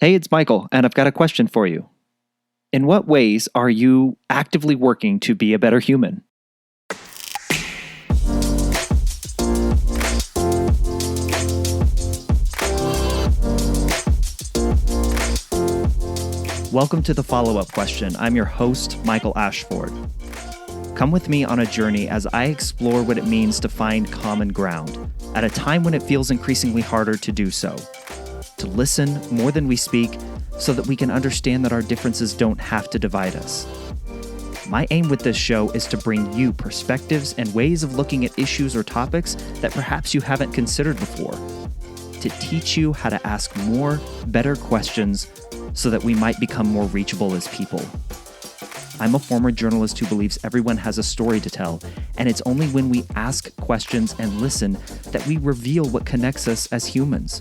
Hey, it's Michael, and I've got a question for you. In what ways are you actively working to be a better human? Welcome to the follow-up question. I'm your host, Michael Ashford. Come with me on a journey as I explore what it means to find common ground at a time when it feels increasingly harder to do so. To listen more than we speak so that we can understand that our differences don't have to divide us. My aim with this show is to bring you perspectives and ways of looking at issues or topics that perhaps you haven't considered before. To teach you how to ask more, better questions so that we might become more reachable as people. I'm a former journalist who believes everyone has a story to tell, and it's only when we ask questions and listen that we reveal what connects us as humans.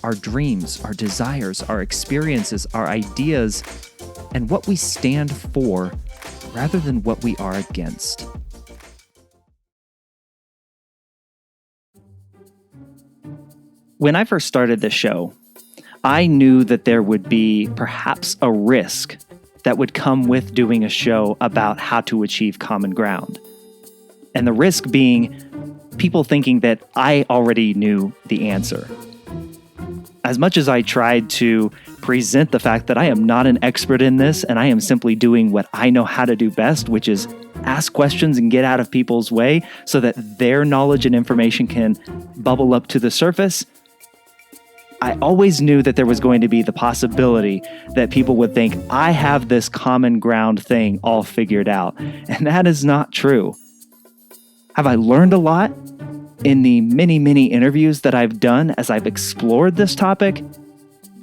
Our dreams, our desires, our experiences, our ideas, and what we stand for rather than what we are against. When I first started this show, I knew that there would be perhaps a risk that would come with doing a show about how to achieve common ground. And the risk being people thinking that I already knew the answer. As much as I tried to present the fact that I am not an expert in this and I am simply doing what I know how to do best, which is ask questions and get out of people's way so that their knowledge and information can bubble up to the surface, I always knew that there was going to be the possibility that people would think, I have this common ground thing all figured out. And that is not true. Have I learned a lot in the many, many interviews that I've done as I've explored this topic?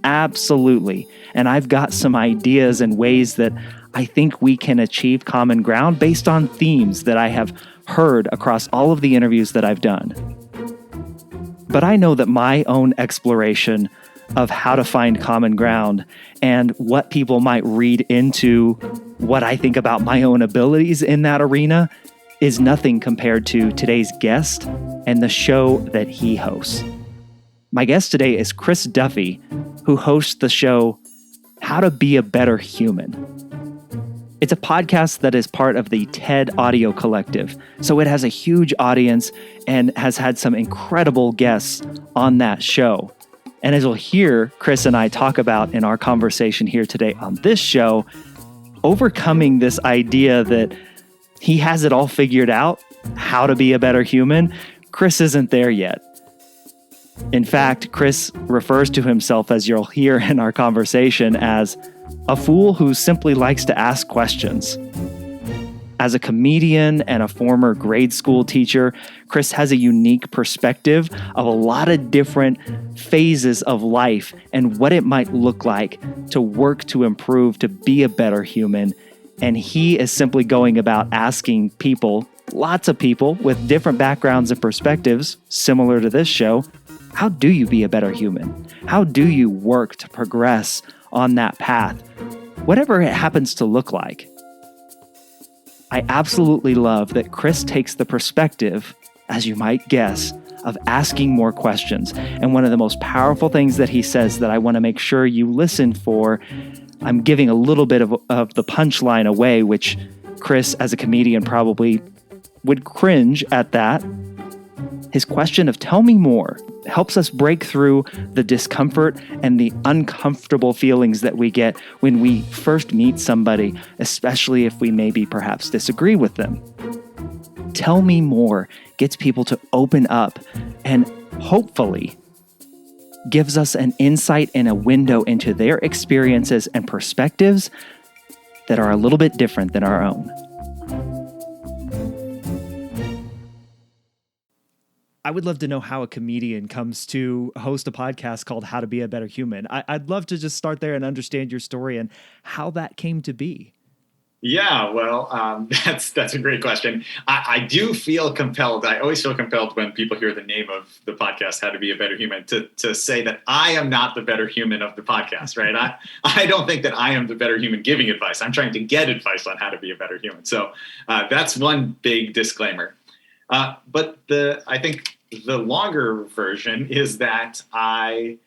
Absolutely. And I've got some ideas and ways that I think we can achieve common ground based on themes that I have heard across all of the interviews that I've done. But I know that my own exploration of how to find common ground and what people might read into what I think about my own abilities in that arena is nothing compared to today's guest and the show that he hosts. My guest today is Chris Duffy, who hosts the show How to Be a Better Human. It's a podcast that is part of the TED Audio Collective, so it has a huge audience and has had some incredible guests on that show. And as you'll hear Chris and I talk about in our conversation here today on this show, overcoming this idea that he has it all figured out, how to be a better human, Chris isn't there yet. In fact, Chris refers to himself, as you'll hear in our conversation, as a fool who simply likes to ask questions. As a comedian and a former grade school teacher, Chris has a unique perspective of a lot of different phases of life and what it might look like to work to improve, to be a better human. And he is simply going about asking people, lots of people with different backgrounds and perspectives, similar to this show, how do you be a better human? How do you work to progress on that path, whatever it happens to look like? I absolutely love that Chris takes the perspective, as you might guess, of asking more questions. And one of the most powerful things that he says that I want to make sure you listen for, I'm giving a little bit of the punchline away, which Chris, as a comedian, probably would cringe at that. His question of tell me more helps us break through the discomfort and the uncomfortable feelings that we get when we first meet somebody, especially if we maybe perhaps disagree with them. Tell me more gets people to open up and hopefully gives us an insight and a window into their experiences and perspectives that are a little bit different than our own. I would love to know how a comedian comes to host a podcast called How to Be a Better Human. I'd love to just start there and understand your story and how that came to be. Yeah, well, that's a great question. I do feel compelled. I always feel compelled when people hear the name of the podcast, How to Be a Better Human, to say that I am not the better human of the podcast, right? I don't think that I am the better human giving advice. I'm trying to get advice on how to be a better human. So that's one big disclaimer. But I think the longer version is that I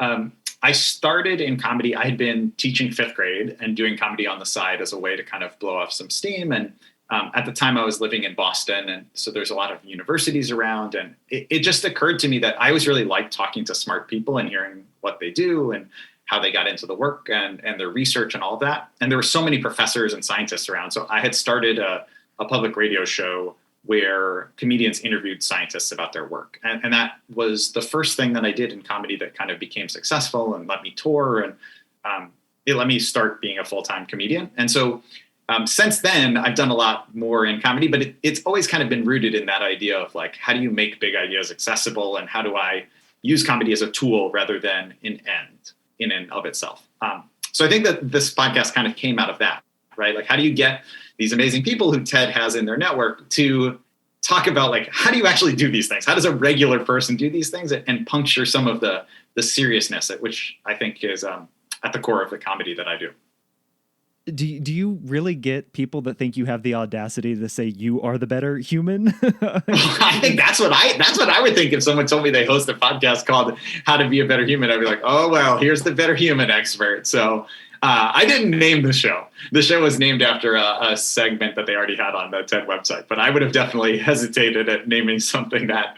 I started in comedy. I had been teaching fifth grade and doing comedy on the side as a way to kind of blow off some steam. And at the time I was living in Boston. And so there's a lot of universities around. And it just occurred to me that I always really liked talking to smart people and hearing what they do and how they got into the work and their research and all of that. And there were so many professors and scientists around. So I had started a public radio show where comedians interviewed scientists about their work. And that was the first thing that I did in comedy that kind of became successful and let me tour. And it let me start being a full-time comedian. And so since then, I've done a lot more in comedy, but it's always kind of been rooted in that idea of like, how do you make big ideas accessible? And how do I use comedy as a tool rather than an end in and of itself? So I think that this podcast kind of came out of that, right? Like, how do you get these amazing people who TED has in their network to talk about like, how do you actually do these things? How does a regular person do these things and puncture some of the seriousness, which I think is at the core of the comedy that I do. Do you really get people that think you have the audacity to say you are the better human? I think that's what I would think if someone told me they host a podcast called How to Be a Better Human. I'd be like, oh, well, here's the better human expert. So I didn't name the show. The show was named after a segment that they already had on the TED website, but I would have definitely hesitated at naming something that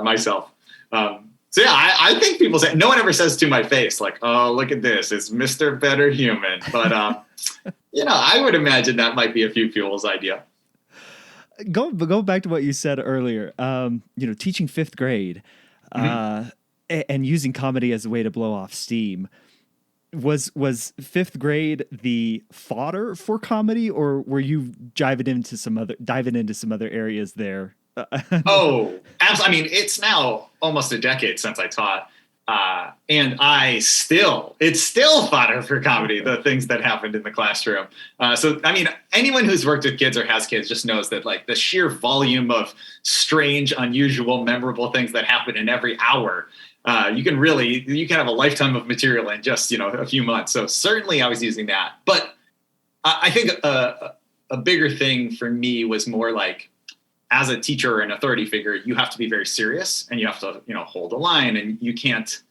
myself. So yeah, I think people say, no one ever says to my face, like, oh, look at this, it's Mr. Better Human. But, I would imagine that might be a few people's idea. Go back to what you said earlier, teaching fifth grade and using comedy as a way to blow off steam. Was fifth grade the fodder for comedy, or were you diving into some other areas there? Oh, absolutely. I mean, it's now almost a decade since I taught. And it's still fodder for comedy, the things that happened in the classroom. So, I mean, anyone who's worked with kids or has kids just knows that like the sheer volume of strange, unusual, memorable things that happen in every hour, you can have a lifetime of material in just, a few months. So certainly I was using that. But I think a bigger thing for me was more like, as a teacher or an authority figure, you have to be very serious and you have to, hold a line, and you can't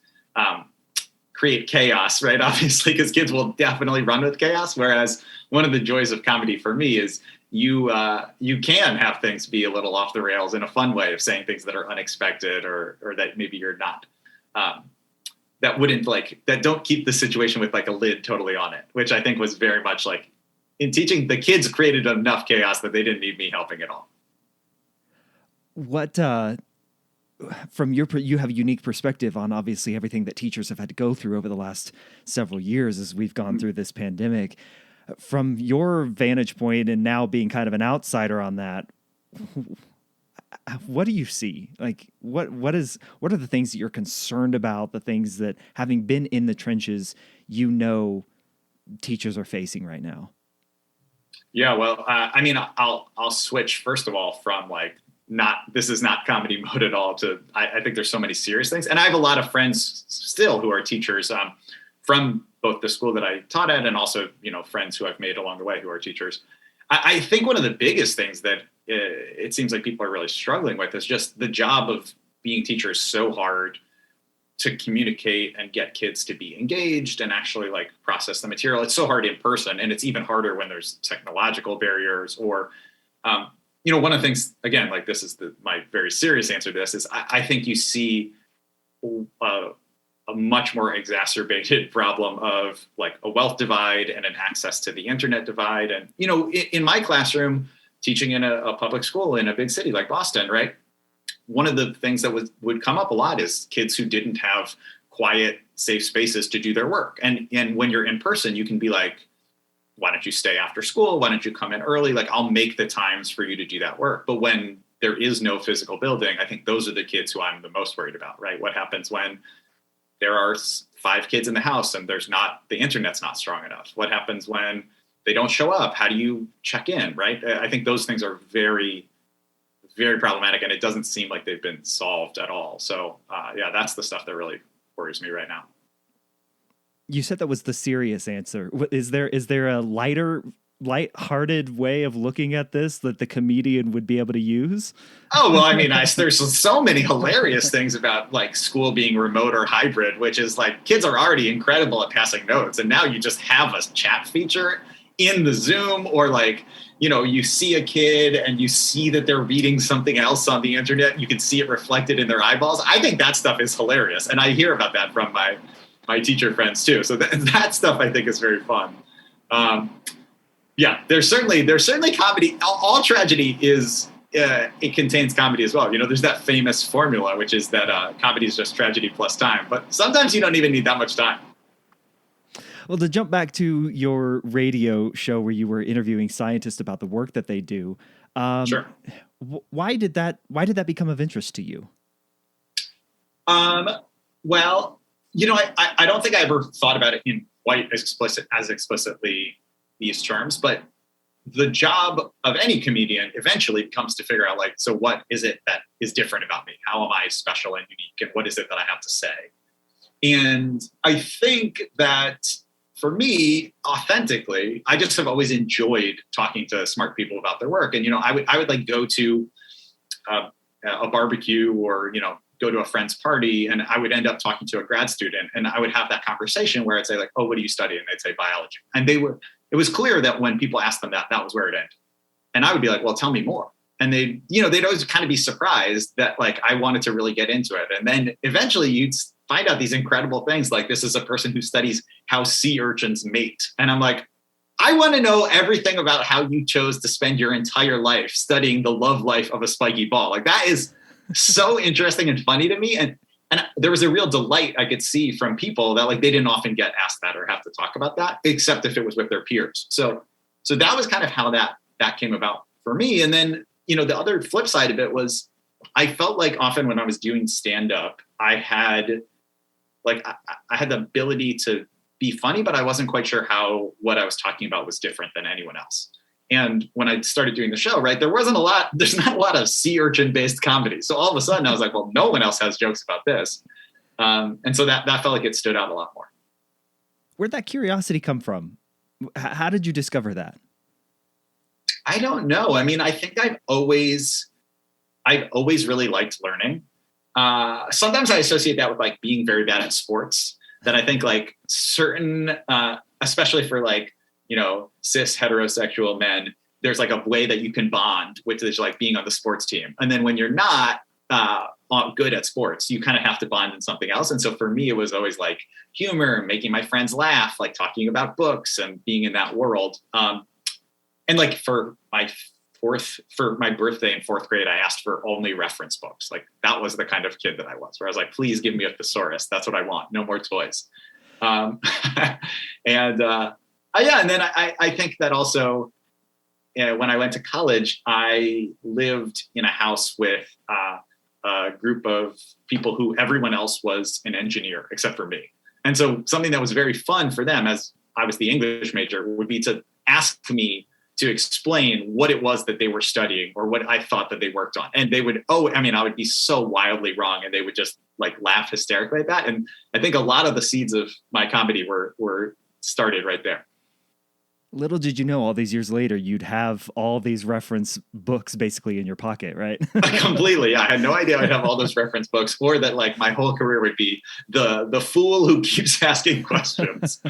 create chaos, right? Obviously, because kids will definitely run with chaos. Whereas one of the joys of comedy for me is you can have things be a little off the rails in a fun way of saying things that are unexpected or that maybe you're not, that don't keep the situation with like a lid totally on it, which I think was very much like in teaching, the kids created enough chaos that they didn't need me helping at all. What, from you have a unique perspective on obviously everything that teachers have had to go through over the last several years as we've gone through this pandemic. From your vantage point and now being kind of an outsider on that, what do you see? Like, what are the things that you're concerned about? The things that, having been in the trenches, teachers are facing right now? Yeah, well, I'll switch first of all from like, this is not comedy mode at all to, I think there's so many serious things. And I have a lot of friends still who are teachers from both the school that I taught at and also, friends who I've made along the way who are teachers. I think one of the biggest things that it seems like people are really struggling with is just the job of being teachers so hard to communicate and get kids to be engaged and actually like process the material. It's so hard in person, and it's even harder when there's technological barriers or, one of the things, again, like this is my very serious answer to this is I think you see a much more exacerbated problem of like a wealth divide and an access to the internet divide. And, in my classroom, teaching in a public school in a big city like Boston, right? One of the things that would come up a lot is kids who didn't have quiet, safe spaces to do their work. And when you're in person, you can be like, why don't you stay after school? Why don't you come in early? Like, I'll make the times for you to do that work. But when there is no physical building, I think those are the kids who I'm the most worried about, right? What happens when there are 5 kids in the house and the internet's not strong enough? What happens when they don't show up? How do you check in, right? I think those things are very, very problematic, and it doesn't seem like they've been solved at all. So that's the stuff that really worries me right now. You said that was the serious answer. Is there a lighter lighthearted way of looking at this that the comedian would be able to use? Oh, well, I mean, there's so many hilarious things about like school being remote or hybrid, which is like kids are already incredible at passing notes. And now you just have a chat feature in the Zoom, or like, you know, you see a kid and you see that they're reading something else on the internet. You can see it reflected in their eyeballs. I think that stuff is hilarious. And I hear about that from my teacher friends too. So that stuff I think is very fun. Yeah, there's certainly comedy. All tragedy is, it contains comedy as well. You know, there's that famous formula, which is that comedy is just tragedy plus time. But sometimes you don't even need that much time. Well, to jump back to your radio show where you were interviewing scientists about the work that they do, Sure. Why did that become of interest to you? Well, you know, I don't think I ever thought about it in quite as explicitly these terms, but the job of any comedian eventually comes to figure out, like, so what is it that is different about me? How am I special and unique? And what is it that I have to say? And I think that for me, authentically, I just have always enjoyed talking to smart people about their work. And, you know, I would like go to a barbecue, or, you know, go to a friend's party, and I would end up talking to a grad student, and I would have that conversation where I'd say like, oh, what do you study? And they'd say biology. And it was clear that when people asked them that was where it ended. And I would be like, well, tell me more. And they'd always kind of be surprised that like I wanted to really get into it. And then eventually you'd find out these incredible things, like this is a person who studies how sea urchins mate. And I'm like, I want to know everything about how you chose to spend your entire life studying the love life of a spiky ball. Like that is so interesting and funny to me. And there was a real delight I could see from people that like they didn't often get asked that or have to talk about that, except if it was with their peers. So that was kind of how that came about for me. And then, you know, the other flip side of it was I felt like often when I was doing stand-up, I had the ability to be funny, but I wasn't quite sure how what I was talking about was different than anyone else. And when I started doing the show, right, there's not a lot of sea urchin based comedy. So all of a sudden I was like, well, no one else has jokes about this. And so that felt like it stood out a lot more. Where'd that curiosity come from? How did you discover that? I don't know. I mean, I think I've always really liked learning. Sometimes I associate that with like being very bad at sports, that I think like certain, especially for like, you know, cis heterosexual men, there's like a way that you can bond, which is like being on the sports team. And then when you're not good at sports, you kind of have to bond in something else. And so for me, it was always like humor, making my friends laugh, like talking about books and being in that world. And like for my birthday in fourth grade, I asked for only reference books. Like that was the kind of kid that I was, where I was like, please give me a thesaurus. That's what I want. No more toys. And then I think that also, when I went to college, I lived in a house with a group of people who everyone else was an engineer except for me. And so something that was very fun for them, as I was the English major, would be to ask me to explain what it was that they were studying or what I thought that they worked on. And they would, I would be so wildly wrong, and they would just like laugh hysterically at that. And I think a lot of the seeds of my comedy were started right there. Little did you know, all these years later, you'd have all these reference books basically in your pocket, right? Completely. Yeah. I had no idea I'd have all those reference books, or that like my whole career would be the fool who keeps asking questions.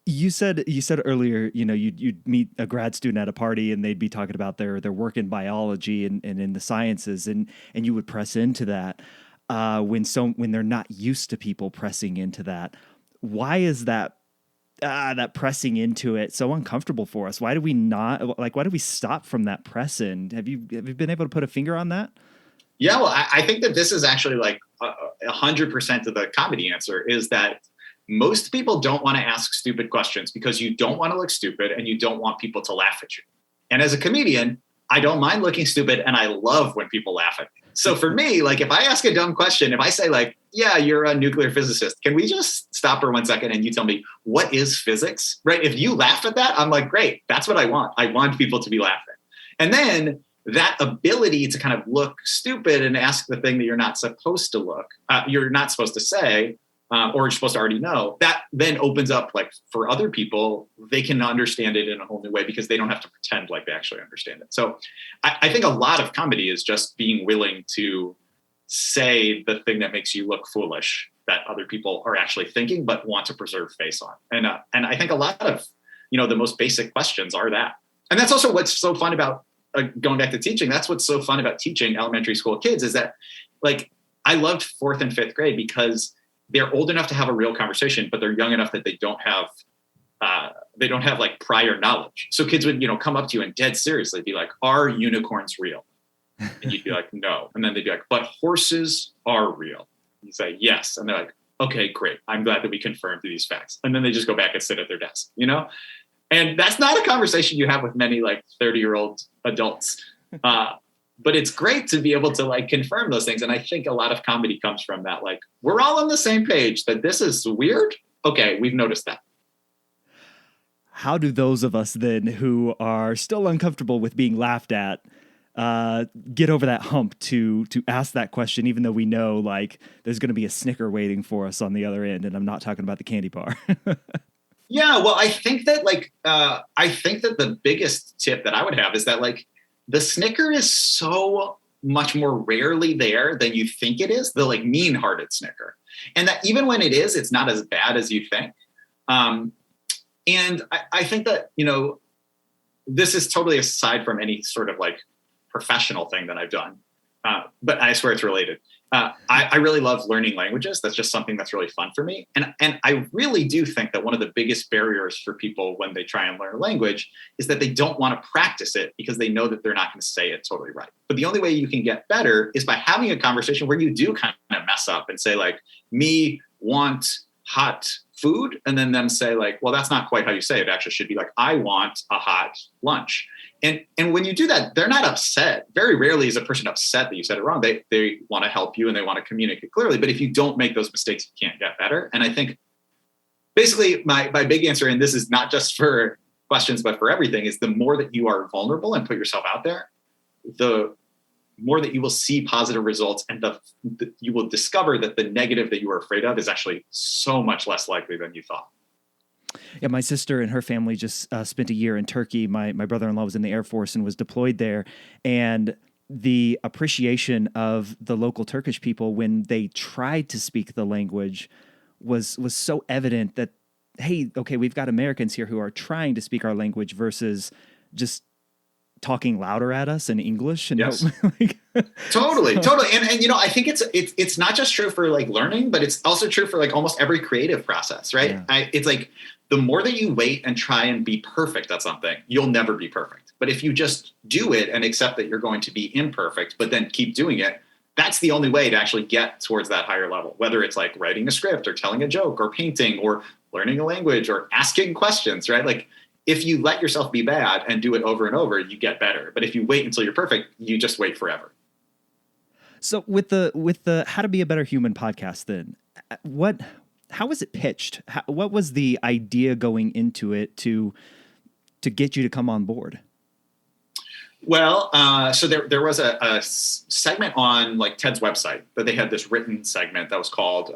You said earlier, you know, you'd meet a grad student at a party and they'd be talking about their work in biology and in the sciences, and you would press into that when they're not used to people pressing into that. Why is that pressing into it so uncomfortable for us? Why do we stop from that press in? Have you been able to put a finger on that? Yeah, well, I think that this is actually like 100% of the comedy answer, is that most people don't want to ask stupid questions because you don't want to look stupid and you don't want people to laugh at you. And as a comedian, I don't mind looking stupid, and I love when people laugh at me. So for me, like if I ask a dumb question, if I say like, yeah, you're a nuclear physicist, can we just stop for 1 second and you tell me what is physics, right? If you laugh at that, I'm like, great, that's what I want. I want people to be laughing. And then that ability to kind of look stupid and ask the thing that you're not supposed to say, or you're supposed to already know, that then opens up, like, for other people, they can understand it in a whole new way because they don't have to pretend like they actually understand it. So I think a lot of comedy is just being willing to say the thing that makes you look foolish that other people are actually thinking but want to preserve face on. And I think a lot of, the most basic questions are that. And that's also what's so fun about going back to teaching. That's what's so fun about teaching elementary school kids is that, like, I loved 4th and 5th grade because they're old enough to have a real conversation, but they're young enough that they don't have like prior knowledge. So kids would, come up to you and dead seriously be like, "Are unicorns real?" And you'd be like, "No." And then they'd be like, "But horses are real." You say, "Yes." And they're like, "Okay, great. I'm glad that we confirmed these facts." And then they just go back and sit at their desk, And that's not a conversation you have with many, like, 30-year-old adults. But it's great to be able to, like, confirm those things. And I think a lot of comedy comes from that. Like, we're all on the same page that this is weird. Okay, we've noticed that. How do those of us then who are still uncomfortable with being laughed at get over that hump to ask that question, even though we know, like, there's going to be a snicker waiting for us on the other end? And I'm not talking about the candy bar. Yeah, well, I think that the biggest tip that I would have is that, like, the snicker is so much more rarely there than you think it is, the, like, mean-hearted snicker. And that even when it is, it's not as bad as you think. And I think that, this is totally aside from any sort of, like, professional thing that I've done. But I swear it's related. I really love learning languages. That's just something that's really fun for me. And I really do think that one of the biggest barriers for people when they try and learn a language is that they don't want to practice it because they know that they're not going to say it totally right. But the only way you can get better is by having a conversation where you do kind of mess up and say, like, "Me want hot food," and then them say, like, "Well, that's not quite how you say it. It actually should be like, I want a hot lunch." And when you do that, they're not upset. Very rarely is a person upset that you said it wrong. They want to help you and they want to communicate clearly. But if you don't make those mistakes, you can't get better. And I think basically my big answer, and this is not just for questions, but for everything, is the more that you are vulnerable and put yourself out there, the more that you will see positive results, and you will discover that the negative that you were afraid of is actually so much less likely than you thought. Yeah, my sister and her family just spent a year in Turkey. My brother-in-law was in the Air Force and was deployed there. And the appreciation of the local Turkish people when they tried to speak the language was so evident that, hey, okay, we've got Americans here who are trying to speak our language versus just talking louder at us in English. And yes. Totally. And I think it's not just true for, like, learning, but it's also true for, like, almost every creative process, right? Yeah. It's like the more that you wait and try and be perfect at something, you'll never be perfect. But if you just do it and accept that you're going to be imperfect, but then keep doing it, that's the only way to actually get towards that higher level, whether it's like writing a script or telling a joke or painting or learning a language or asking questions, right? Like, if you let yourself be bad and do it over and over, you get better. But if you wait until you're perfect, you just wait forever. So with the How to Be a Better Human podcast, then how was it pitched? What was the idea going into it to get you to come on board? Well, so there was a segment on, like, TED's website that they had this written segment that was called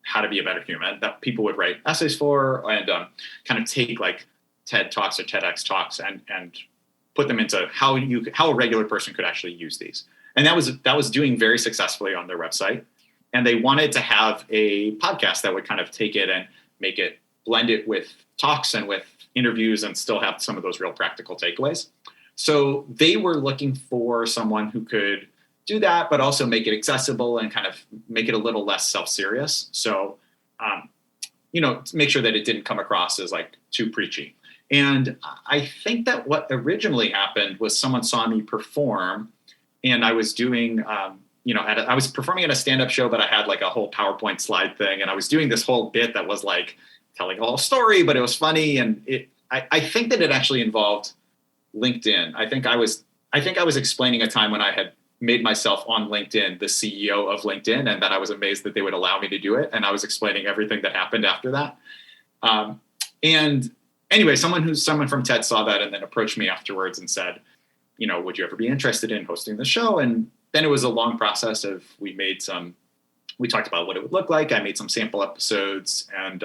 How to Be a Better Human that people would write essays for and kind of take, like, TED Talks or TEDx Talks and put them into how a regular person could actually use these. And that was doing very successfully on their website. And they wanted to have a podcast that would kind of take it and make it, blend it with talks and with interviews and still have some of those real practical takeaways. So they were looking for someone who could do that, but also make it accessible and kind of make it a little less self-serious. So, make sure that it didn't come across as, like, too preachy. And I think that what originally happened was someone saw me perform, and I was doing, I was performing at a stand-up show, but I had, like, a whole PowerPoint slide thing, and I was doing this whole bit that was, like, telling a whole story, but it was funny, and I think that it actually involved LinkedIn. I think I was explaining a time when I had made myself on LinkedIn the CEO of LinkedIn, and that I was amazed that they would allow me to do it, and I was explaining everything that happened after that. And anyway, someone from TED saw that and then approached me afterwards and said, would you ever be interested in hosting the show? And then it was a long process of, we made some we talked about what it would look like. I made some sample episodes, and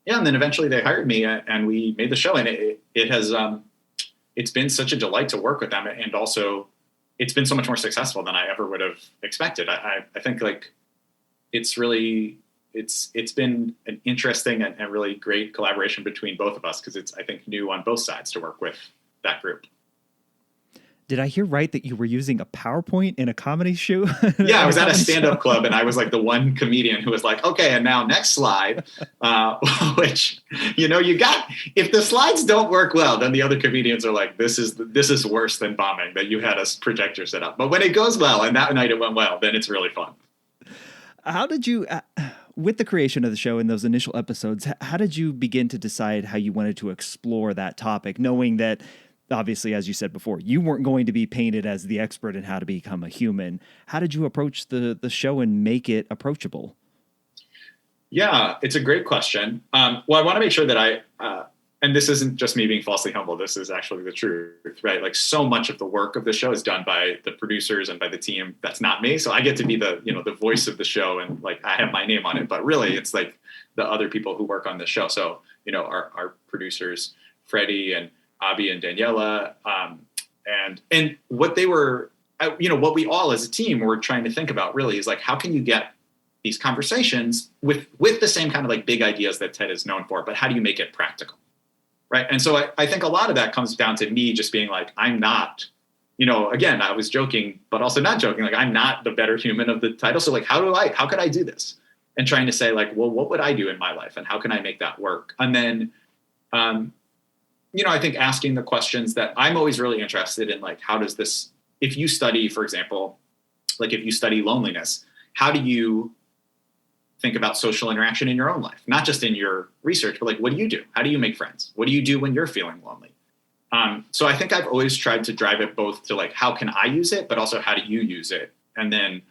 and then eventually they hired me, and we made the show. And it has it's been such a delight to work with them, and also it's been so much more successful than I ever would have expected. I think like it's been an interesting and really great collaboration between both of us, because it's, I think, new on both sides to work with that group. Did I hear right that you were using a PowerPoint in a comedy show? Yeah, I was at a stand-up club, and I was like the one comedian who was like, okay, and now next slide, which, you got, if the slides don't work well, then the other comedians are like, this is worse than bombing, that you had a projector set up. But when it goes well, and that night it went well, then it's really fun. How did you, with the creation of the show and those initial episodes, how did you begin to decide how you wanted to explore that topic, knowing that, obviously, as you said before, you weren't going to be painted as the expert in how to become a human? How did you approach the show and make it approachable? Yeah, it's a great question. Well, I want to make sure that and this isn't just me being falsely humble, this is actually the truth, right? Like, so much of the work of the show is done by the producers and by the team. That's not me. So I get to be the voice of the show, and like, I have my name on it, but really it's like the other people who work on the show. So, our producers, Freddie and Abby and Daniela, and what they were, what we all as a team were trying to think about really is like, how can you get these conversations with the same kind of like big ideas that TED is known for, but how do you make it practical? Right. And so I think a lot of that comes down to me just being like, I'm not, again, I was joking, but also not joking. Like, I'm not the better human of the title. So like, how could I do this? And trying to say like, well, what would I do in my life? And how can I make that work? And then, I think asking the questions that I'm always really interested in, like, how does this, if you study, for example, like if you study loneliness, how do you think about social interaction in your own life? Not just in your research, but like, what do you do? How do you make friends? What do you do when you're feeling lonely? So I think I've always tried to drive it both to like, how can I use it, but also how do you use it? And then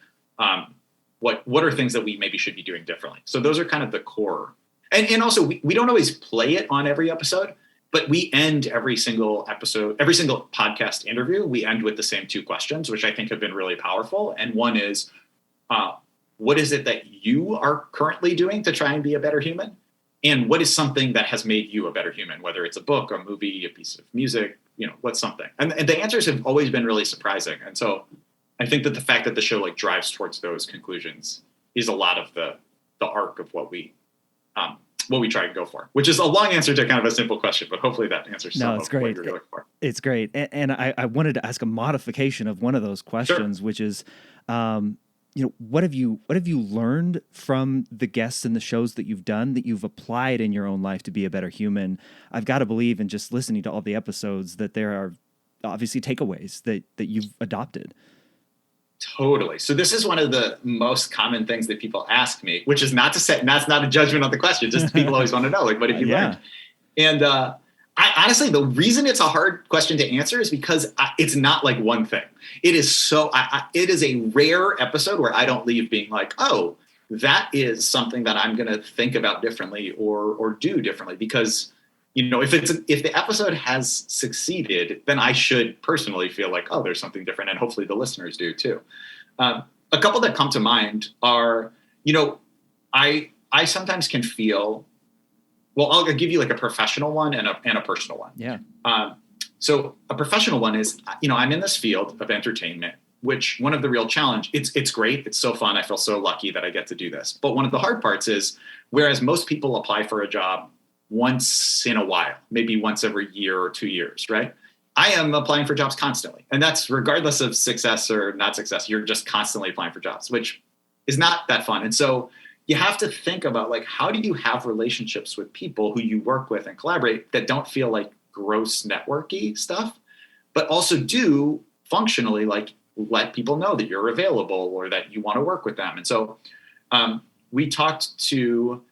what are things that we maybe should be doing differently? So those are kind of the core. And also we don't always play it on every episode, but we end every single episode, every single podcast interview, we end with the same two questions, which I think have been really powerful. And one is, what is it that you are currently doing to try and be a better human? And what is something that has made you a better human, whether it's a book, a movie, a piece of music, what's something? And the answers have always been really surprising. And so I think that the fact that the show like drives towards those conclusions is a lot of the arc of what we try to go for, which is a long answer to kind of a simple question, but hopefully that answers some of what you're looking for. It's great. And I wanted to ask a modification of one of those questions, Sure. Which is, what have you learned from the guests and the shows that you've done that you've applied in your own life to be a better human? I've got to believe, in just listening to all the episodes, that there are obviously takeaways that you've adopted. Totally. So this is one of the most common things that people ask me, which is not to say, and that's not a judgment on the question, just people always want to know, like, what have you learned? And I honestly, the reason it's a hard question to answer is because it's not like one thing. It is it is a rare episode where I don't leave being like, oh, that is something that I'm going to think about differently or do differently. Because, if the episode has succeeded, then I should personally feel like, oh, there's something different. And hopefully the listeners do too. A couple that come to mind are, I sometimes can feel, well, I'll give you like a professional one and a personal one. Yeah. So a professional one is, I'm in this field of entertainment, which one of the real challenge, it's great. It's so fun. I feel so lucky that I get to do this. But one of the hard parts is, whereas most people apply for a job once in a while, maybe once every year or 2 years, right? I am applying for jobs constantly. And that's regardless of success or not success. You're just constantly applying for jobs, which is not that fun. And so you have to think about, like, how do you have relationships with people who you work with and collaborate that don't feel like gross networky stuff, but also do functionally like let people know that you're available or that you want to work with them. And so we talked to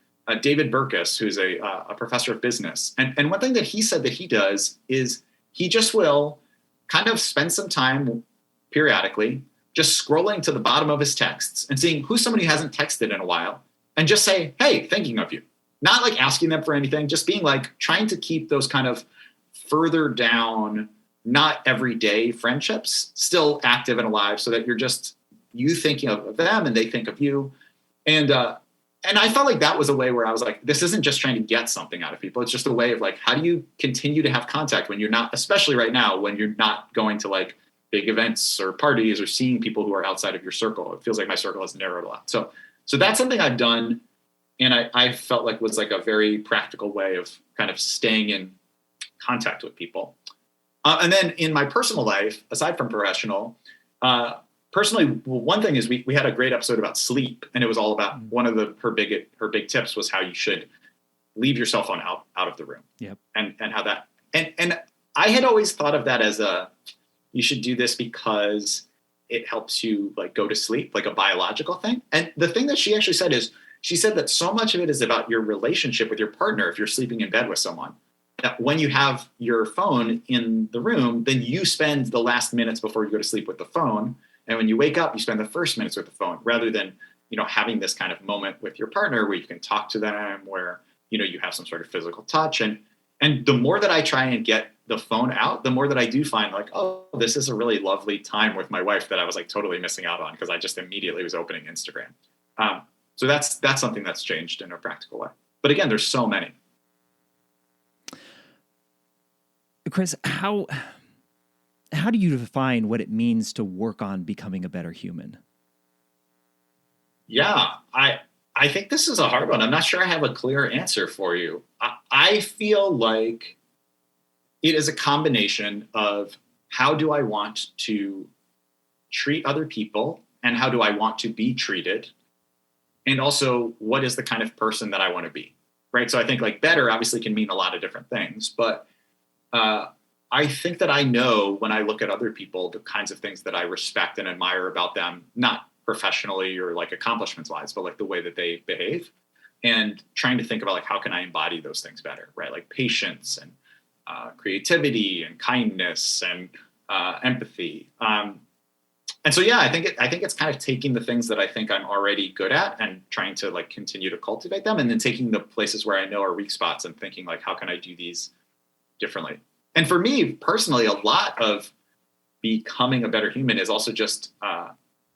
David Burkus, who's a professor of business. And one thing that he said that he does is he just will kind of spend some time periodically just scrolling to the bottom of his texts and seeing who's somebody who hasn't texted in a while and just say, hey, thinking of you. Not like asking them for anything, just being like trying to keep those kind of further down, not everyday friendships still active and alive, so that you're just you thinking of them and they think of you. And I felt like that was a way where I was like, this isn't just trying to get something out of people. It's just a way of like, how do you continue to have contact when you're not, especially right now, when you're not going to like big events or parties or seeing people who are outside of your circle. It feels like my circle has narrowed a lot. So that's something I've done. And I felt like was like a very practical way of kind of staying in contact with people. And then in my personal life, aside from professional, personally, well, one thing is we had a great episode about sleep, and it was all about one of her big tips was how you should leave your cell phone out of the room. Yep. And how that, and I had always thought of that as you should do this because it helps you like go to sleep, like a biological thing. And the thing that she actually said is, she said that so much of it is about your relationship with your partner. If you're sleeping in bed with someone, that when you have your phone in the room, then you spend the last minutes before you go to sleep with the phone. And when you wake up, you spend the first minutes with the phone rather than, having this kind of moment with your partner where you can talk to them, where, you have some sort of physical touch. And the more that I try and get the phone out, the more that I do find like, oh, this is a really lovely time with my wife that I was like totally missing out on because I just immediately was opening Instagram. So that's something that's changed in a practical way. But again, there's so many. Chris, how do you define what it means to work on becoming a better human? Yeah, I think this is a hard one. I'm not sure I have a clear answer for you. I feel like it is a combination of how do I want to treat other people and how do I want to be treated? And also, what is the kind of person that I want to be, right? So I think like better obviously can mean a lot of different things, but I think that I know when I look at other people, the kinds of things that I respect and admire about them, not professionally or like accomplishments wise, but like the way that they behave, and trying to think about like, how can I embody those things better, right? Like patience and creativity and kindness and empathy. And so, yeah, I think it's kind of taking the things that I think I'm already good at and trying to like continue to cultivate them. And then taking the places where I know are weak spots and thinking like, how can I do these differently? And for me personally, a lot of becoming a better human is also just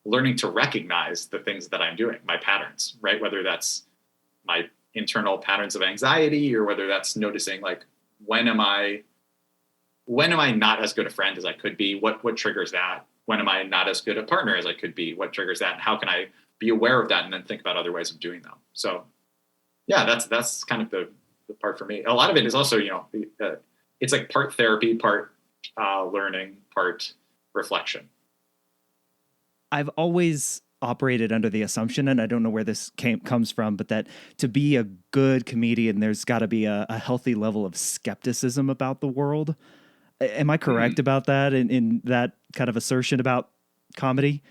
learning to recognize the things that I'm doing, my patterns, right? Whether that's my internal patterns of anxiety or whether that's noticing like, when am I not as good a friend as I could be? What triggers that? When am I not as good a partner as I could be? What triggers that? And how can I be aware of that and then think about other ways of doing them? So yeah, that's kind of the part for me. A lot of it is also, it's like part therapy, part learning, part reflection. I've always operated under the assumption, and I don't know where this comes from, but that to be a good comedian, there's got to be a healthy level of skepticism about the world. Am I correct about that in that kind of assertion about comedy?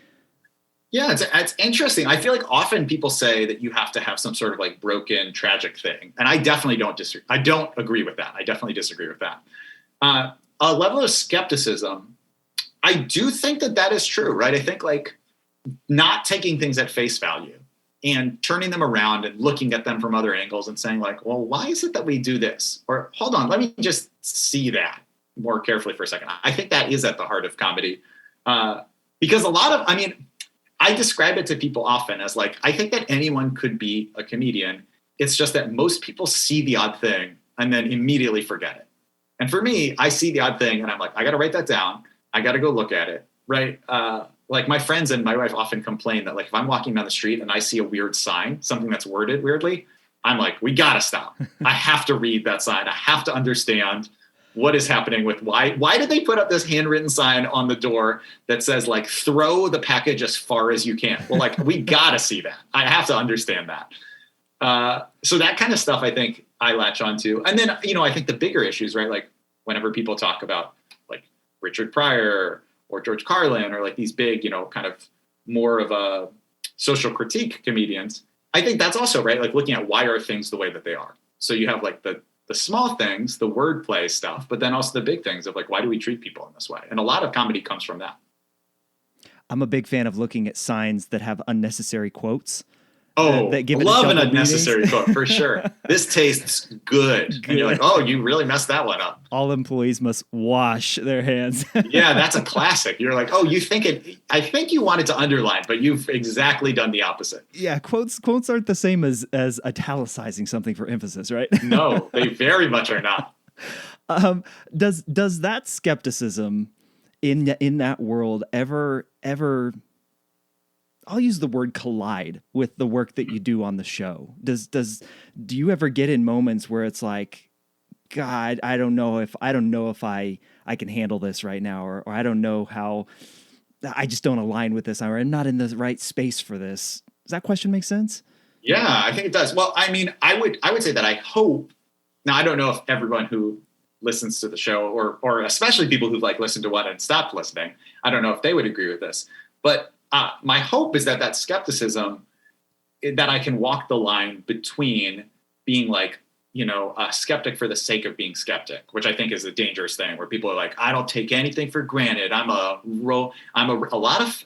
Yeah, it's interesting. I feel like often people say that you have to have some sort of like broken, tragic thing. And I definitely don't disagree. I don't agree with that. I definitely disagree with that. A level of skepticism, I do think that is true, right? I think like not taking things at face value and turning them around and looking at them from other angles and saying like, well, why is it that we do this? Or hold on, let me just see that more carefully for a second. I think that is at the heart of comedy. Because I describe it to people often as like, I think that anyone could be a comedian. It's just that most people see the odd thing and then immediately forget it. And for me, I see the odd thing and I'm like, I got to write that down. I got to go look at it. Right. Like my friends and my wife often complain that like, if I'm walking down the street and I see a weird sign, something that's worded weirdly, I'm like, we got to stop. I have to read that sign. I have to understand what is happening with why did they put up this handwritten sign on the door that says like, throw the package as far as you can? Well, like, we got to see that. I have to understand that. So that kind of stuff, I think I latch onto. And then, I think the bigger issues, right? Like whenever people talk about like Richard Pryor or George Carlin or like these big, kind of more of a social critique comedians, I think that's also right. Like looking at why are things the way that they are. So you have like the small things, the wordplay stuff, but then also the big things of like, why do we treat people in this way? And a lot of comedy comes from that. I'm a big fan of looking at signs that have unnecessary quotes. Oh, that give it a love an double unnecessary meanings. quote for sure. This tastes good. And you're like, oh, you really messed that one up. All employees must wash their hands. Yeah, that's a classic. You're like, oh, I think you wanted to underline, but you've exactly done the opposite. Yeah, quotes aren't the same as italicizing something for emphasis, right? No, they very much are not. Does that skepticism in that world ever I'll use the word collide with the work that you do on the show? Do you ever get in moments where it's like, God, I don't know if I can handle this right now, or I don't know how, I just don't align with this, or I'm not in the right space for this. Does that question make sense? Yeah, I think it does. Well, I mean, I would say that I hope. Now, I don't know if everyone who listens to the show, or especially people who've like listened to one and stopped listening, I don't know if they would agree with this. But my hope is that skepticism, that I can walk the line between being like, a skeptic for the sake of being skeptic, which I think is a dangerous thing, where people are like, I don't take anything for granted. I'm a lot of,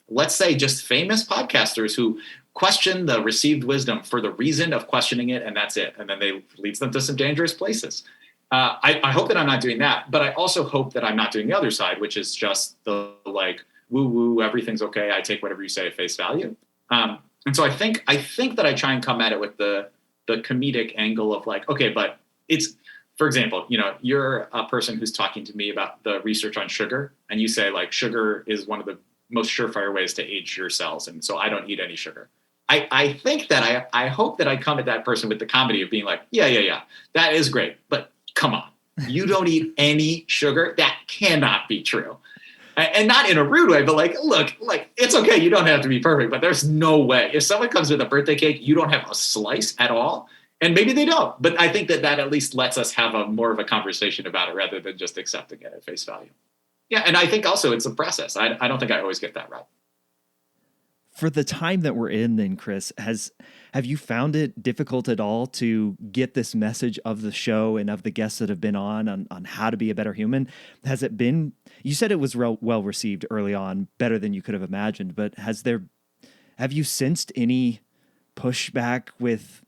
let's say, just famous podcasters who question the received wisdom for the reason of questioning it, and that's it. And then they leads them to some dangerous places. I hope that I'm not doing that, but I also hope that I'm not doing the other side, which is just the like, woo woo, everything's okay. I take whatever you say at face value. And so I think that I try and come at it with the comedic angle of like, okay, but it's, for example, you're a person who's talking to me about the research on sugar, and you say like, sugar is one of the most surefire ways to age your cells, and so I don't eat any sugar. I think that I hope that I come at that person with the comedy of being like, yeah, that is great, but come on, you don't eat any sugar? That cannot be true. And not in a rude way, but like, look, like, it's okay. You don't have to be perfect, but there's no way. If someone comes with a birthday cake, you don't have a slice at all. And maybe they don't, but I think that at least lets us have more of a conversation about it rather than just accepting it at face value. Yeah. And I think also it's a process. I don't think I always get that right. For the time that we're in then, Chris, have you found it difficult at all to get this message of the show and of the guests that have been on how to be a better human? Has it been, you said it was well received early on, better than you could have imagined, but have you sensed any pushback with,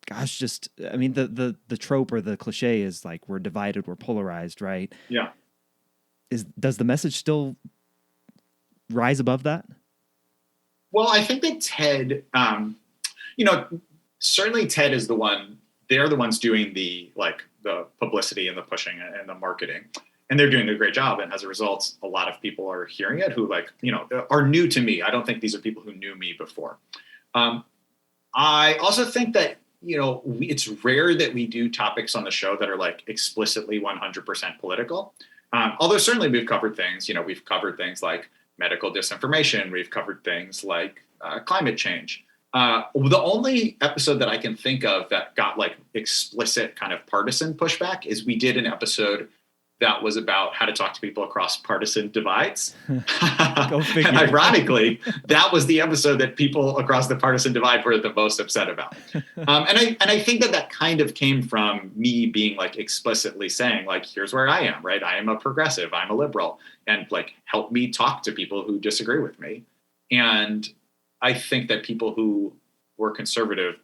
gosh, just, I mean, the trope or the cliche is like, we're divided, we're polarized, right? Yeah. Does the message still rise above that? Well, I think that TED, certainly TED is they're the ones doing the publicity and the pushing and the marketing, and they're doing a great job. And as a result, a lot of people are hearing it who are new to me. I don't think these are people who knew me before. I also think that, it's rare that we do topics on the show that are like explicitly 100% political. Although certainly we've covered things, we've covered things like medical disinformation. We've covered things like climate change. The only episode that I can think of that got like explicit kind of partisan pushback is we did an episode that was about how to talk to people across partisan divides. Go figure. And ironically, that was the episode that people across the partisan divide were the most upset about. And I think that kind of came from me being like explicitly saying like, here's where I am, right? I am a progressive, I'm a liberal, and like help me talk to people who disagree with me. And I think that people who were conservative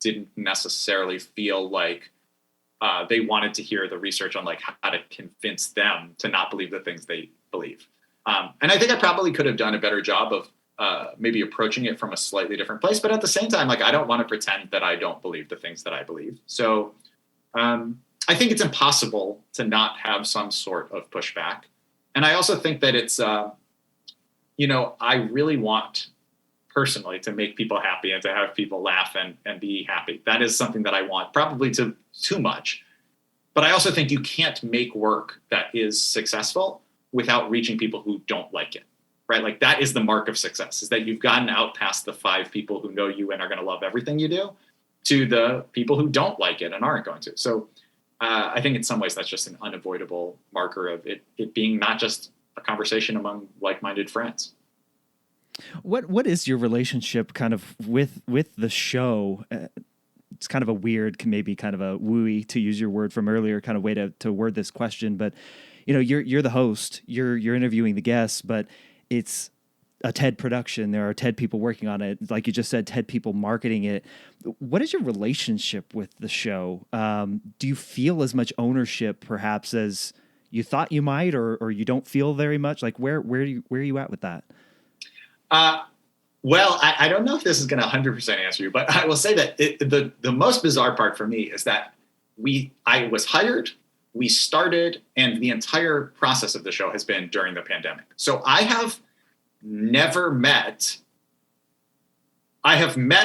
didn't necessarily feel like they wanted to hear the research on like how to convince them to not believe the things they believe. And I think I probably could have done a better job of maybe approaching it from a slightly different place. But at the same time, like, I don't want to pretend that I don't believe the things that I believe. So I think it's impossible to not have some sort of pushback. And I also think that it's, I really want personally to make people happy and to have people laugh and be happy. That is something that I want, probably too much. But I also think you can't make work that is successful without reaching people who don't like it, right? Like, that is the mark of success, is that you've gotten out past the 5 people who know you and are going to love everything you do to the people who don't like it and aren't going to. So I think in some ways that's just an unavoidable marker of it being not just a conversation among like-minded friends. What is your relationship kind of with the show? It's kind of a weird, maybe kind of a wooey, to use your word from earlier, kind of way to word this question. But you're the host, you're interviewing the guests, but it's a TED production. There are TED people working on it. Like you just said, TED people marketing it. What is your relationship with the show? Do you feel as much ownership perhaps as you thought you might, or you don't feel very much? Like where are you at with that? Well, I don't know if this is going to 100% answer you, but I will say that the most bizarre part for me is that I was hired, we started, and the entire process of the show has been during the pandemic. So I have met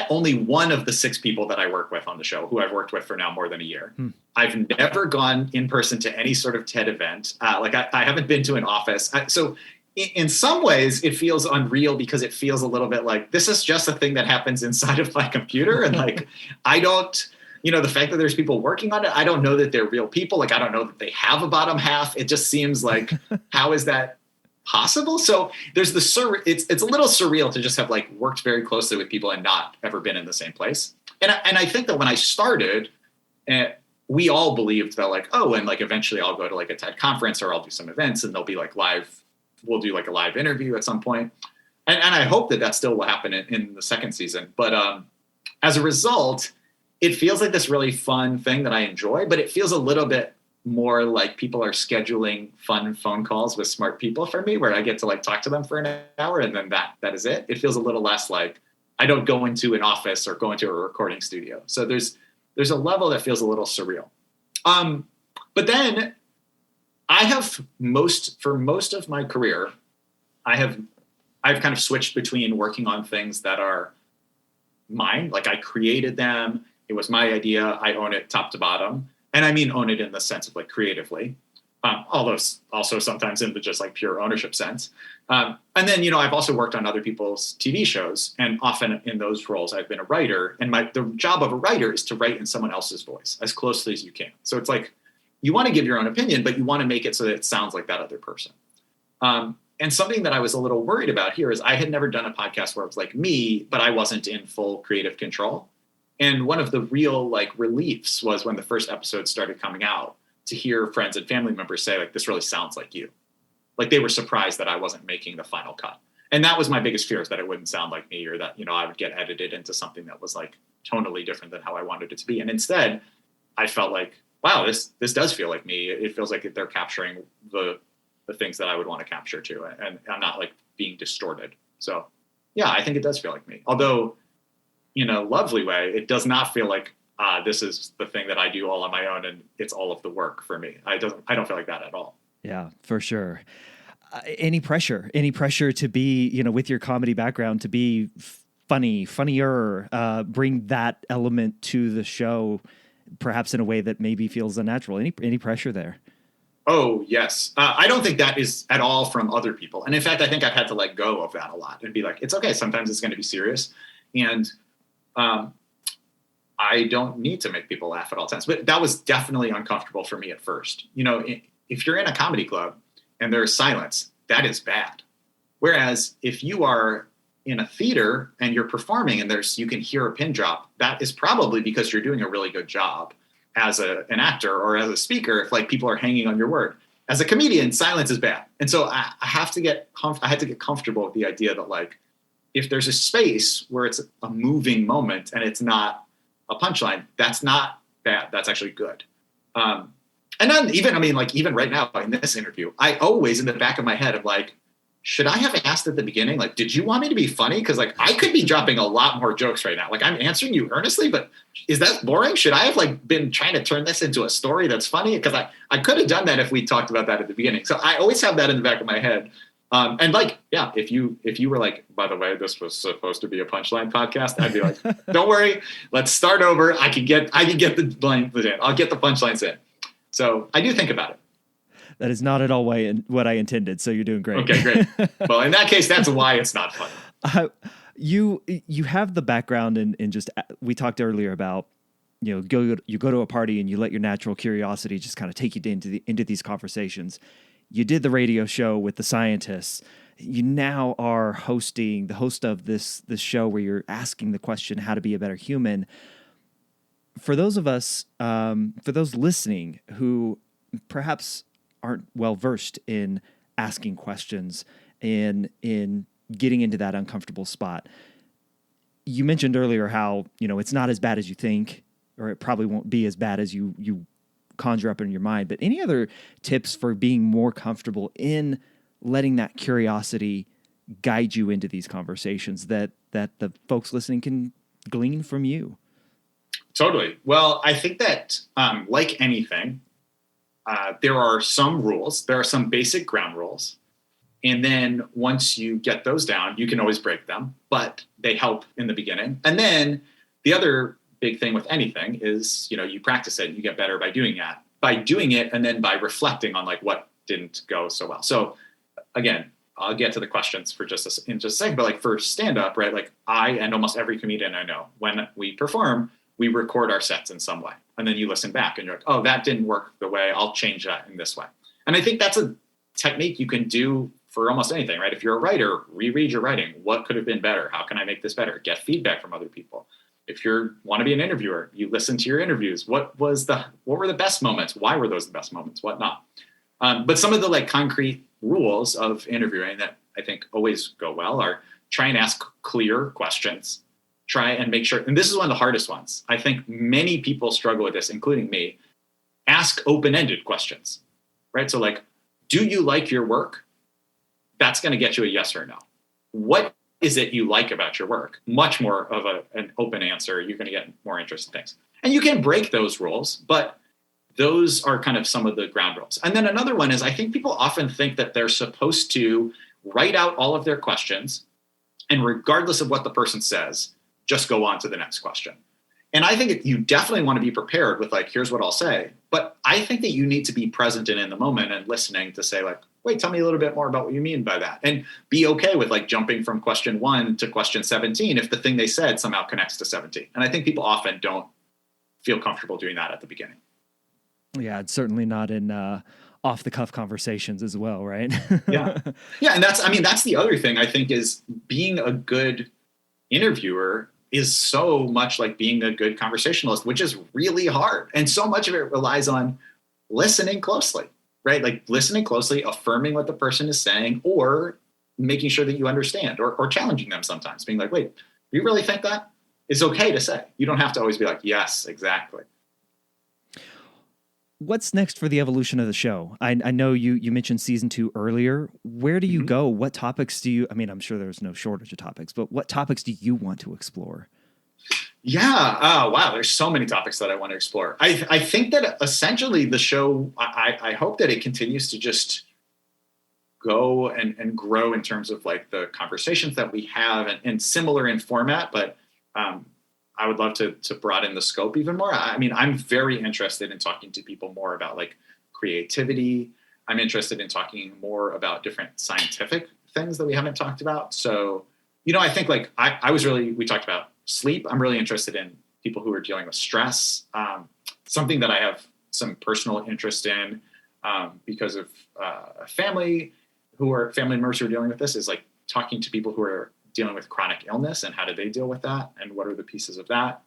only one of the 6 people that I work with on the show, who I've worked with for now more than a year. I've never gone in person to any sort of TED event. I haven't been to an office. So in some ways it feels unreal, because it feels a little bit like this is just a thing that happens inside of my computer. And like, I don't, the fact that there's people working on it, I don't know that they're real people. Like, I don't know that they have a bottom half. It just seems like, how is that possible? So there's it's a little surreal to just have like worked very closely with people and not ever been in the same place. And I think that when I started, we all believed that like, oh, and like eventually I'll go to like a TED conference, or I'll do some events and they'll be like we'll do like a live interview at some point. And I hope that still will happen in the second season. But as a result, it feels like this really fun thing that I enjoy, but it feels a little bit more like people are scheduling fun phone calls with smart people for me, where I get to like talk to them for an hour and then that is it. It feels a little less like I don't go into an office or go into a recording studio. So there's a level that feels a little surreal. But then for most of my career, I've kind of switched between working on things that are mine. Like I created them. It was my idea. I own it top to bottom. And I mean, own it in the sense of like creatively, although also sometimes in the just like pure ownership sense. And then, I've also worked on other people's TV shows, and often in those roles, I've been a writer. And the job of a writer is to write in someone else's voice as closely as you can. So it's like, you want to give your own opinion, but you want to make it so that it sounds like that other person. And something that I was a little worried about here is I had never done a podcast where it was like me, but I wasn't in full creative control. And one of the real like reliefs was when the first episode started coming out, to hear friends and family members say like, this really sounds like you. Like they were surprised that I wasn't making the final cut. And that was my biggest fear, is that it wouldn't sound like me, or that, I would get edited into something that was like tonally different than how I wanted it to be. And instead I felt like, wow, this does feel like me. It feels like they're capturing the things that I would want to capture too. And I'm not like being distorted. So yeah, I think it does feel like me. Although in a lovely way, it does not feel like this is the thing that I do all on my own and it's all of the work for me. I don't feel like that at all. Yeah, for sure. Any pressure to be, with your comedy background, to be funnier, bring that element to the show, perhaps in a way that maybe feels unnatural. Any pressure there? Oh, yes. I don't think that is at all from other people. And in fact, I think I've had to let go of that a lot and be like, it's okay. Sometimes it's going to be serious. And I don't need to make people laugh at all times. But that was definitely uncomfortable for me at first. If you're in a comedy club and there's silence, that is bad. Whereas if you are in a theater and you're performing and you can hear a pin drop, that is probably because you're doing a really good job as an actor or as a speaker, if like people are hanging on your word. As a comedian, silence is bad. And so I had to get comfortable with the idea that like, if there's a space where it's a moving moment and it's not a punchline, that's not bad. That's actually good. And then even right now in this interview, I always in the back of my head, I'm like, should I have asked at the beginning, like, did you want me to be funny? Because like I could be dropping a lot more jokes right now. Like I'm answering you earnestly, but is that boring? Should I have like been trying to turn this into a story that's funny? Because I could have done that if we talked about that at the beginning. So I always have that in the back of my head. And like, yeah, if you were like, by the way, this was supposed to be a punchline podcast, I'd be like, don't worry, let's start over. I can get the lines in. I'll get the punchlines in. So I do think about it. That is not at all what I intended. So you're doing great. Okay, great. Well, in that case, that's why it's not funny. You have the background in just, we talked earlier about, you go to a party and you let your natural curiosity just kind of take you into these conversations. You did the radio show with the scientists. You now are the host of this show where you're asking the question, how to be a better human. For those of us, for those listening who perhaps aren't well versed in asking questions, in getting into that uncomfortable spot. You mentioned earlier how, it's not as bad as you think, or it probably won't be as bad as you conjure up in your mind. But any other tips for being more comfortable in letting that curiosity guide you into these conversations that the folks listening can glean from you? Totally. Well, I think that like anything, there are some rules. There are some basic ground rules. And then once you get those down, you can always break them, but they help in the beginning. And then the other big thing with anything is, you practice it and you get better by doing it and then by reflecting on like what didn't go so well. So again, I'll get to the questions for in just a second, but like for stand up, right? Like I and almost every comedian I know, when we perform, we record our sets in some way. And then you listen back and you're like, oh, that didn't work the way, I'll change that in this way. And I think that's a technique you can do for almost anything, right? If you're a writer, reread your writing. What could have been better? How can I make this better? Get feedback from other people. If you want to be an interviewer, you listen to your interviews. What were the best moments? Why were those the best moments? What not? But some of the like concrete rules of interviewing that I think always go well are try and ask clear questions. Try and make sure, and this is one of the hardest ones. I think many people struggle with this, including me. Ask open-ended questions, right? So like, do you like your work? That's going to get you a yes or no. What is it you like about your work? Much more of an open answer. You're going to get more interesting things. And you can break those rules, but those are kind of some of the ground rules. And then another one is I think people often think that they're supposed to write out all of their questions, and regardless of what the person says, just go on to the next question. And I think you definitely want to be prepared with like, here's what I'll say. But I think that you need to be present and in the moment and listening to say like, wait, tell me a little bit more about what you mean by that. And be okay with like jumping from question 1 to question 17 if the thing they said somehow connects to 17. And I think people often don't feel comfortable doing that at the beginning. Yeah, it's certainly not in off the cuff conversations as well, right? Yeah. And that's the other thing I think is being a good interviewer is so much like being a good conversationalist, which is really hard. And so much of it relies on listening closely, right? Like listening closely, affirming what the person is saying, or making sure that you understand, or challenging them sometimes, being like, wait, you really think that? It's okay to say. You don't have to always be like, yes, exactly. What's next for the evolution of the show? I know you mentioned season 2 earlier. Where do you go? What topics I'm sure there's no shortage of topics, but what topics do you want to explore? Yeah. Oh, wow. There's so many topics that I want to explore. I think that essentially the show, I hope that it continues to just go and grow in terms of like the conversations that we have and similar in format, but I would love to broaden the scope even more. I mean, I'm very interested in talking to people more about like creativity. I'm interested in talking more about different scientific things that we haven't talked about. So, I think like we talked about sleep. I'm really interested in people who are dealing with stress. Something that I have some personal interest in because of family members who are dealing with this is like talking to people who are dealing with chronic illness and how do they deal with that and what are the pieces of that.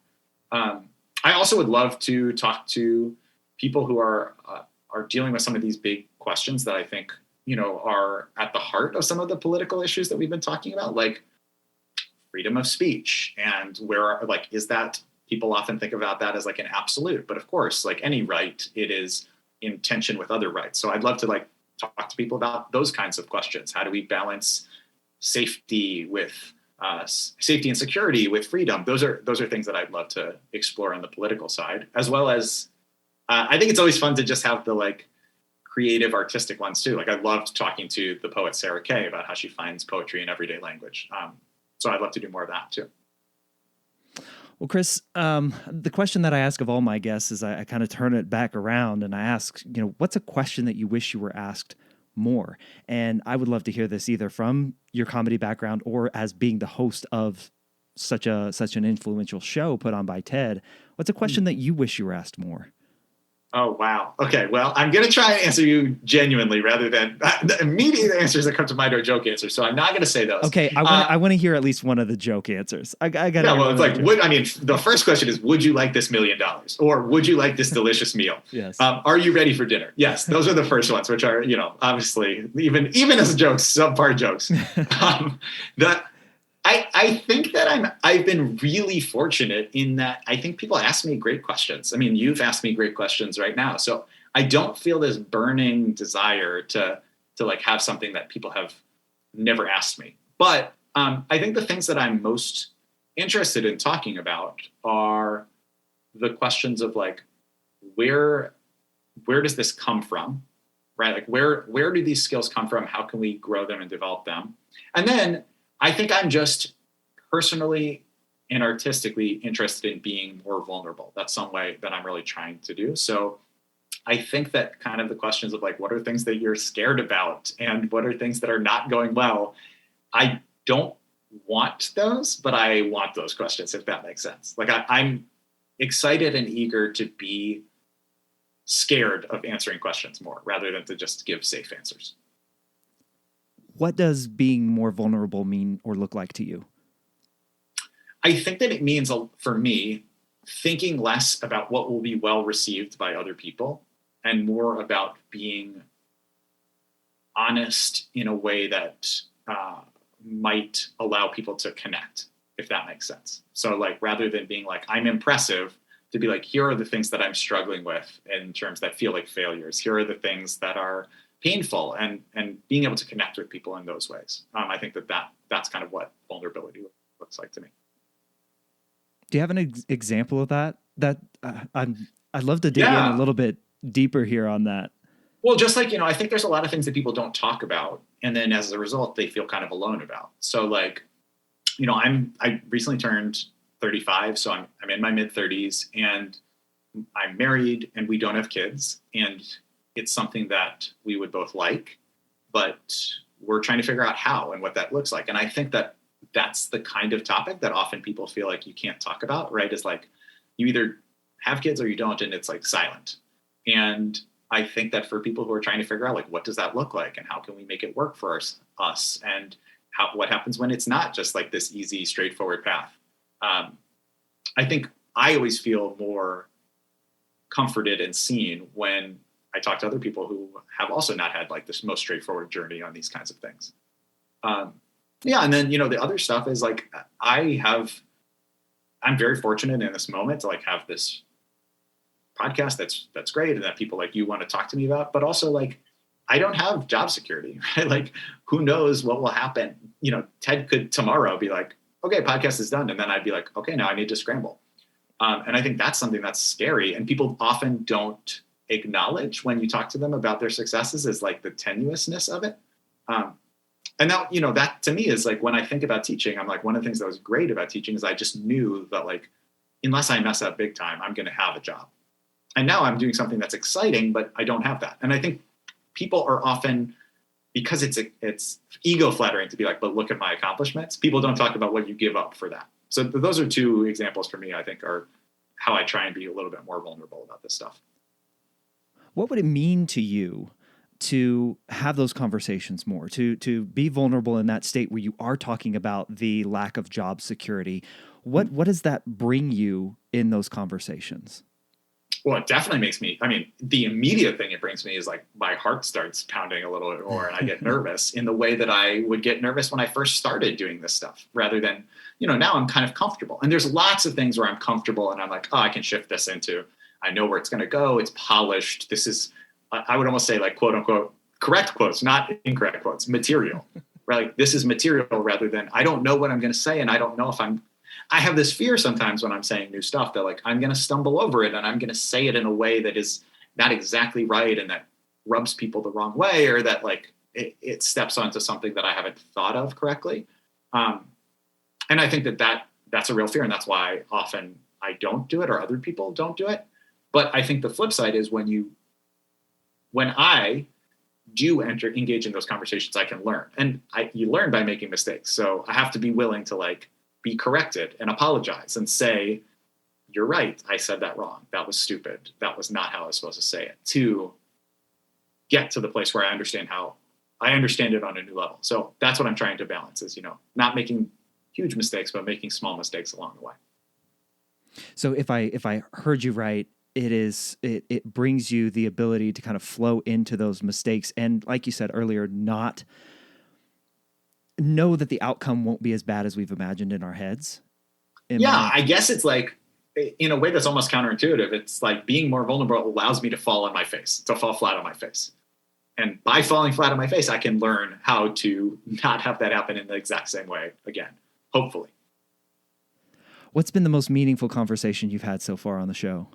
I also would love to talk to people who are dealing with some of these big questions that I think, are at the heart of some of the political issues that we've been talking about, like freedom of speech and where like, is that people often think about that as like an absolute, but of course, like any right, it is in tension with other rights. So I'd love to like talk to people about those kinds of questions. How do we balance safety with safety and security with freedom? Those are things that I'd love to explore on the political side, as well as I think it's always fun to just have the like creative artistic ones too. Like I loved talking to the poet Sarah Kay about how she finds poetry in everyday language. So I'd love to do more of that too. Well, Chris, the question that I ask of all my guests is I kind of turn it back around and I ask, what's a question that you wish you were asked more? And I would love to hear this either from your comedy background or as being the host of such an influential show put on by TED. What's a question that you wish you were asked more? Oh, wow. Okay. Well, I'm going to try and answer you genuinely rather than the immediate answers that come to mind are joke answers. So I'm not going to say those. Okay, I want to hear at least one of the joke answers. I got to Yeah, hear well, one it's of like, the jokes. I mean, the first question is, would you like this $1,000,000? Or would you like this delicious meal? Yes. Are you ready for dinner? Yes, those are the first ones, which are, obviously, even as jokes, subpar jokes. The I think that I've been really fortunate in that I think people ask me great questions. I mean, you've asked me great questions right now. So I don't feel this burning desire to like have something that people have never asked me. But I think the things that I'm most interested in talking about are the questions of like where does this come from? Right? Like where do these skills come from? How can we grow them and develop them? And then I think I'm just personally and artistically interested in being more vulnerable. That's some way that I'm really trying to do. So I think that kind of the questions of like, what are things that you're scared about and what are things that are not going well? I don't want those, but I want those questions, if that makes sense. Like I'm excited and eager to be scared of answering questions more rather than to just give safe answers. What does being more vulnerable mean or look like to you? I think that it means, for me, thinking less about what will be well received by other people and more about being honest in a way that might allow people to connect, if that makes sense. So like, rather than being like, I'm impressive, to be like, here are the things that I'm struggling with in terms that feel like failures. Here are the things that are painful, and being able to connect with people in those ways. I think that's kind of what vulnerability looks like to me. Do you have an example of that? I'd love to dig in a little bit deeper here on that. Well, just like, I think there's a lot of things that people don't talk about. And then as a result, they feel kind of alone about. So like, I recently turned 35. So I'm in my mid 30s and I'm married and we don't have kids. And it's something that we would both like, but we're trying to figure out how and what that looks like. And I think that that's the kind of topic that often people feel like you can't talk about, right? It's like you either have kids or you don't, and it's like silent. And I think that for people who are trying to figure out like, what does that look like and how can we make it work for us and what happens when it's not just like this easy, straightforward path. I think I always feel more comforted and seen when I talk to other people who have also not had like this most straightforward journey on these kinds of things. Yeah. And then, the other stuff is like, I'm very fortunate in this moment to like have this podcast that's great and that people like you want to talk to me about, but also like, I don't have job security, right? Like who knows what will happen? Ted could tomorrow be like, okay, podcast is done. And then I'd be like, okay, now I need to scramble. And I think that's something that's scary. And people often don't acknowledge when you talk to them about their successes is like the tenuousness of it. And that, that to me is like, when I think about teaching, I'm like, one of the things that was great about teaching is I just knew that like, unless I mess up big time, I'm going to have a job. And now I'm doing something that's exciting, but I don't have that. And I think people are often, because it's ego flattering to be like, but look at my accomplishments. People don't talk about what you give up for that. So those are two examples for me, I think, are how I try and be a little bit more vulnerable about this stuff. What would it mean to you to have those conversations more, to be vulnerable in that state where you are talking about the lack of job security? What does that bring you in those conversations? Well, it definitely makes me, the immediate thing it brings me is like my heart starts pounding a little bit more and I get nervous in the way that I would get nervous when I first started doing this stuff, rather than, now I'm kind of comfortable. And there's lots of things where I'm comfortable and I'm like, oh, I can shift this into, I know where it's going to go. It's polished. This is, I would almost say like, quote unquote, correct quotes, not incorrect quotes, material, right? Like this is material rather than I don't know what I'm going to say. And I don't know if I have this fear sometimes when I'm saying new stuff that like, I'm going to stumble over it and I'm going to say it in a way that is not exactly right and that rubs people the wrong way, or that like it steps onto something that I haven't thought of correctly. And I think that's a real fear. And that's why often I don't do it or other people don't do it. But I think the flip side is when I do engage in those conversations, I can learn, and you learn by making mistakes. So I have to be willing to like be corrected and apologize and say, you're right. I said that wrong. That was stupid. That was not how I was supposed to say it. To get to the place where I understand it on a new level. So that's what I'm trying to balance is, not making huge mistakes, but making small mistakes along the way. So if I heard you right, it brings you the ability to kind of flow into those mistakes. And like you said earlier, not know that the outcome won't be as bad as we've imagined in our heads. I guess it's like, in a way that's almost counterintuitive. It's like being more vulnerable allows me to fall flat on my face. And by falling flat on my face, I can learn how to not have that happen in the exact same way again, hopefully. What's been the most meaningful conversation you've had so far on the show?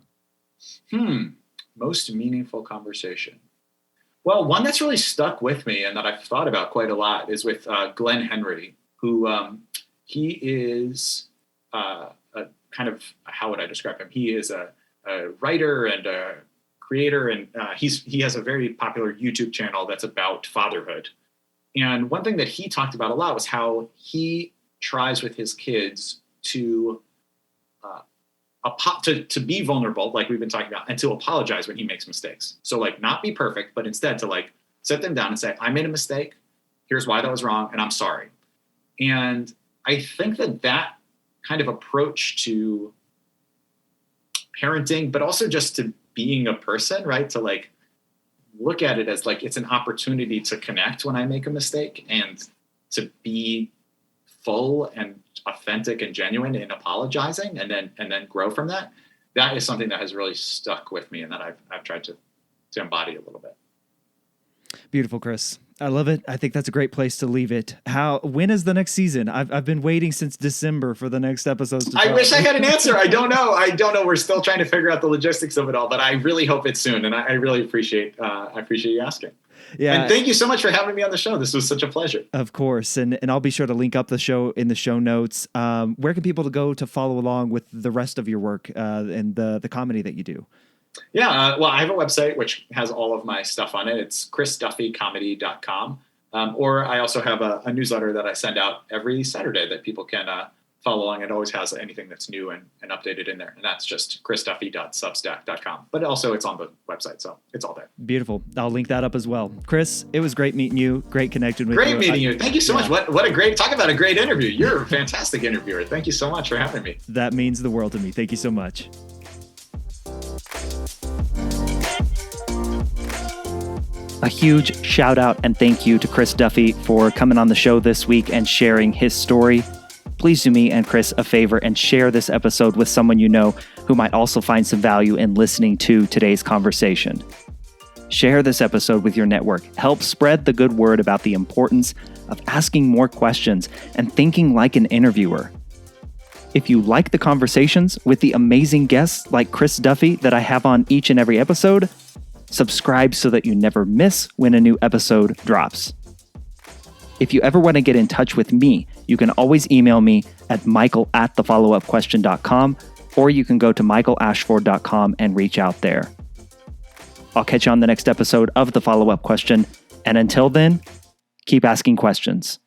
Most meaningful conversation. Well, one that's really stuck with me and that I've thought about quite a lot is with Glenn Henry, who he is a kind of, how would I describe him? He is a writer and a creator, and he has a very popular YouTube channel that's about fatherhood. And one thing that he talked about a lot was how he tries with his kids to be vulnerable, like we've been talking about, and to apologize when he makes mistakes. So like not be perfect, but instead to like sit them down and say, I made a mistake. Here's why that was wrong. And I'm sorry. And I think that kind of approach to parenting, but also just to being a person, right? To like look at it as like, it's an opportunity to connect when I make a mistake and to be full and authentic and genuine in apologizing and then grow from that. That is something that has really stuck with me and that I've tried to embody a little bit. Beautiful, Chris. I love it. I think that's a great place to leave it. When is the next season? I've been waiting since December for the next episodes. I wish I had an answer. I don't know. We're still trying to figure out the logistics of it all, but I really hope it's soon. And I really appreciate you asking. Yeah. And thank you so much for having me on the show. This was such a pleasure. Of course. And I'll be sure to link up the show in the show notes. Where can people go to follow along with the rest of your work and the comedy that you do? Yeah. Well, I have a website which has all of my stuff on it. It's chrisduffycomedy.com. Or I also have a newsletter that I send out every Saturday that people can follow along. It always has anything that's new and updated in there. And that's just chrisduffy.substack.com. But also it's on the website, so it's all there. Beautiful. I'll link that up as well. Chris, it was great meeting you. Great connecting with you. Great meeting you. Thank you so much. What a great, talk about a great interview. You're a fantastic interviewer. Thank you so much for having me. That means the world to me. Thank you so much. A huge shout out and thank you to Chris Duffy for coming on the show this week and sharing his story. Please do me and Chris a favor and share this episode with someone you know who might also find some value in listening to today's conversation. Share this episode with your network. Help spread the good word about the importance of asking more questions and thinking like an interviewer. If you like the conversations with the amazing guests like Chris Duffy that I have on each and every episode, subscribe so that you never miss when a new episode drops. If you ever want to get in touch with me, you can always email me at michael@thefollowupquestion.com, or you can go to michaelashford.com and reach out there. I'll catch you on the next episode of The Follow-Up Question, and until then, keep asking questions.